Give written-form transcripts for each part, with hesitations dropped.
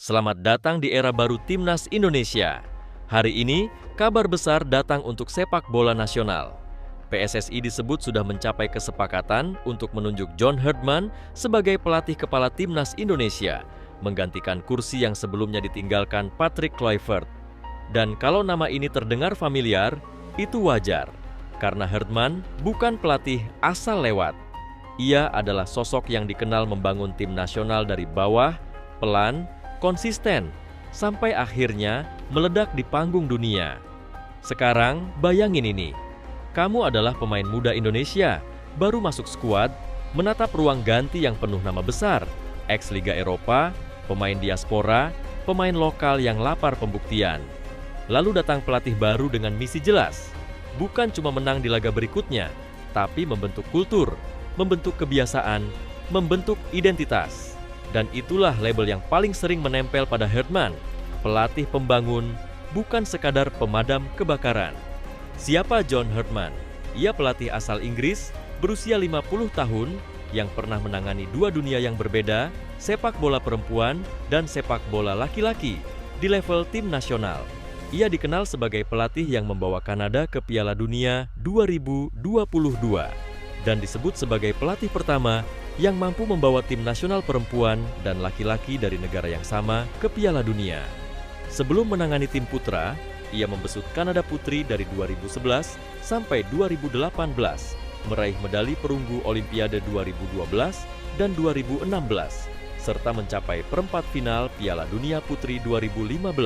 Selamat datang di era baru Timnas Indonesia. Hari ini, kabar besar datang untuk sepak bola nasional. PSSI disebut sudah mencapai kesepakatan untuk menunjuk John Herdman sebagai pelatih kepala Timnas Indonesia, menggantikan kursi yang sebelumnya ditinggalkan Patrick Kluivert. Dan kalau nama ini terdengar familiar, itu wajar, karena Herdman bukan pelatih asal lewat. Ia adalah sosok yang dikenal membangun tim nasional dari bawah, pelan, konsisten, sampai akhirnya meledak di panggung dunia. Sekarang, bayangin ini. Kamu adalah pemain muda Indonesia, baru masuk skuad, menatap ruang ganti yang penuh nama besar, ex-Liga Eropa, pemain diaspora, pemain lokal yang lapar pembuktian. Lalu datang pelatih baru dengan misi jelas. Bukan cuma menang di laga berikutnya, tapi membentuk kultur, membentuk kebiasaan, membentuk identitas. Dan itulah label yang paling sering menempel pada Herdman, pelatih pembangun, bukan sekadar pemadam kebakaran. Siapa John Herdman? Ia pelatih asal Inggris, berusia 50 tahun, yang pernah menangani dua dunia yang berbeda, sepak bola perempuan dan sepak bola laki-laki, di level tim nasional. Ia dikenal sebagai pelatih yang membawa Kanada ke Piala Dunia 2022, dan disebut sebagai pelatih pertama yang mampu membawa tim nasional perempuan dan laki-laki dari negara yang sama ke Piala Dunia. Sebelum menangani tim putra, ia membesut Kanada Putri dari 2011 sampai 2018, meraih medali perunggu Olimpiade 2012 dan 2016, serta mencapai perempat final Piala Dunia Putri 2015.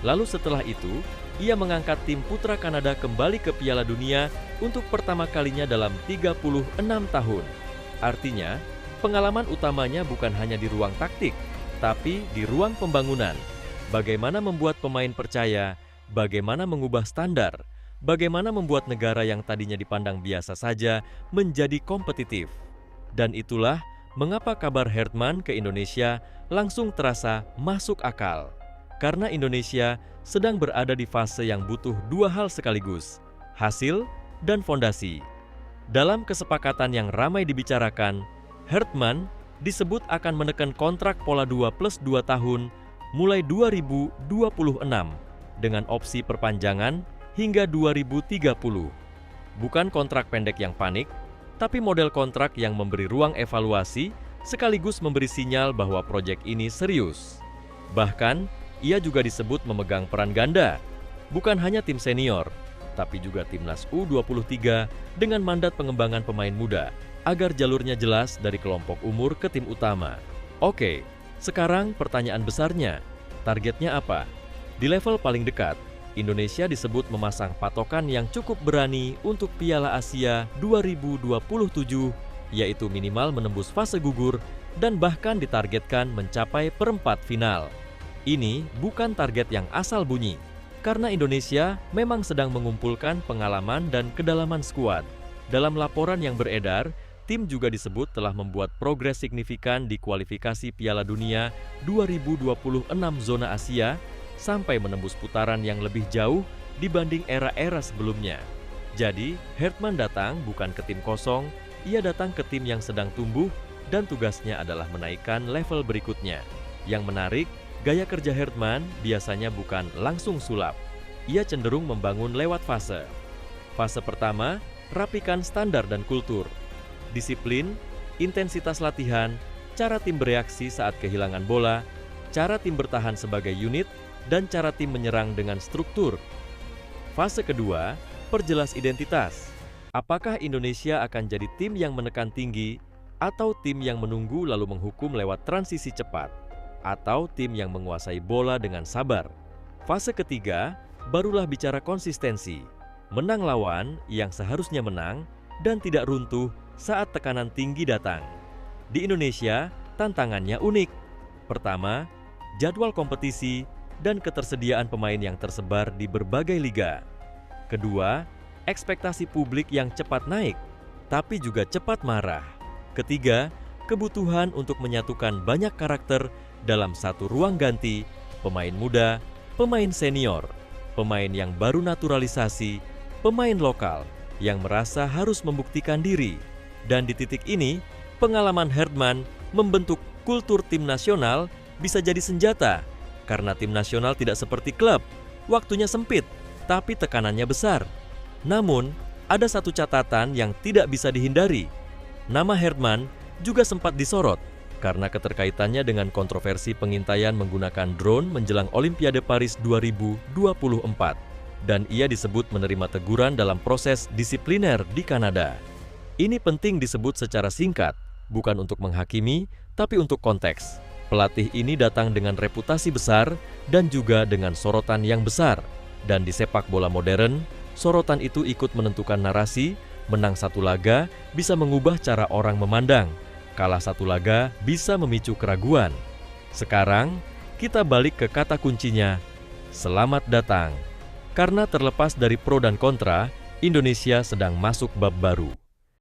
Lalu setelah itu, ia mengangkat tim putra Kanada kembali ke Piala Dunia untuk pertama kalinya dalam 36 tahun. Artinya, pengalaman utamanya bukan hanya di ruang taktik, tapi di ruang pembangunan. Bagaimana membuat pemain percaya, bagaimana mengubah standar, bagaimana membuat negara yang tadinya dipandang biasa saja menjadi kompetitif. Dan itulah mengapa kabar Herdman ke Indonesia langsung terasa masuk akal. Karena Indonesia sedang berada di fase yang butuh dua hal sekaligus, hasil dan fondasi. Dalam kesepakatan yang ramai dibicarakan, Herdman disebut akan menekan kontrak pola 2+2 tahun mulai 2026 dengan opsi perpanjangan hingga 2030. Bukan kontrak pendek yang panik, tapi model kontrak yang memberi ruang evaluasi sekaligus memberi sinyal bahwa proyek ini serius. Bahkan, ia juga disebut memegang peran ganda, bukan hanya tim senior, tapi juga timnas U23 dengan mandat pengembangan pemain muda, agar jalurnya jelas dari kelompok umur ke tim utama. Oke, sekarang pertanyaan besarnya, targetnya apa? Di level paling dekat, Indonesia disebut memasang patokan yang cukup berani untuk Piala Asia 2027, yaitu minimal menembus fase gugur dan bahkan ditargetkan mencapai perempat final. Ini bukan target yang asal bunyi, karena Indonesia memang sedang mengumpulkan pengalaman dan kedalaman skuad. Dalam laporan yang beredar, tim juga disebut telah membuat progres signifikan di kualifikasi Piala Dunia 2026 zona Asia sampai menembus putaran yang lebih jauh dibanding era-era sebelumnya. Jadi, Herdman datang bukan ke tim kosong, ia datang ke tim yang sedang tumbuh dan tugasnya adalah menaikkan level berikutnya. Yang menarik, gaya kerja Herdman biasanya bukan langsung sulap. Ia cenderung membangun lewat fase. Fase pertama, rapikan standar dan kultur. Disiplin, intensitas latihan, cara tim bereaksi saat kehilangan bola, cara tim bertahan sebagai unit, dan cara tim menyerang dengan struktur. Fase kedua, perjelas identitas. Apakah Indonesia akan jadi tim yang menekan tinggi, atau tim yang menunggu lalu menghukum lewat transisi cepat? Atau tim yang menguasai bola dengan sabar? Fase ketiga, barulah bicara konsistensi. Menang lawan yang seharusnya menang dan tidak runtuh saat tekanan tinggi datang. Di Indonesia, tantangannya unik. Pertama, jadwal kompetisi dan ketersediaan pemain yang tersebar di berbagai liga. Kedua, ekspektasi publik yang cepat naik, tapi juga cepat marah. Ketiga, kebutuhan untuk menyatukan banyak karakter dalam satu ruang ganti, pemain muda, pemain senior, pemain yang baru naturalisasi, pemain lokal yang merasa harus membuktikan diri. Dan di titik ini, pengalaman Herdman membentuk kultur tim nasional bisa jadi senjata karena tim nasional tidak seperti klub. Waktunya sempit, tapi tekanannya besar. Namun, ada satu catatan yang tidak bisa dihindari. Nama Herdman juga sempat disorot karena keterkaitannya dengan kontroversi pengintaian menggunakan drone menjelang Olimpiade Paris 2024. Dan ia disebut menerima teguran dalam proses disipliner di Kanada. Ini penting disebut secara singkat, bukan untuk menghakimi, tapi untuk konteks. Pelatih ini datang dengan reputasi besar dan juga dengan sorotan yang besar. Dan di sepak bola modern, sorotan itu ikut menentukan narasi. Menang satu laga bisa mengubah cara orang memandang. Kalah satu laga bisa memicu keraguan. Sekarang, kita balik ke kata kuncinya, selamat datang. Karena terlepas dari pro dan kontra, Indonesia sedang masuk bab baru.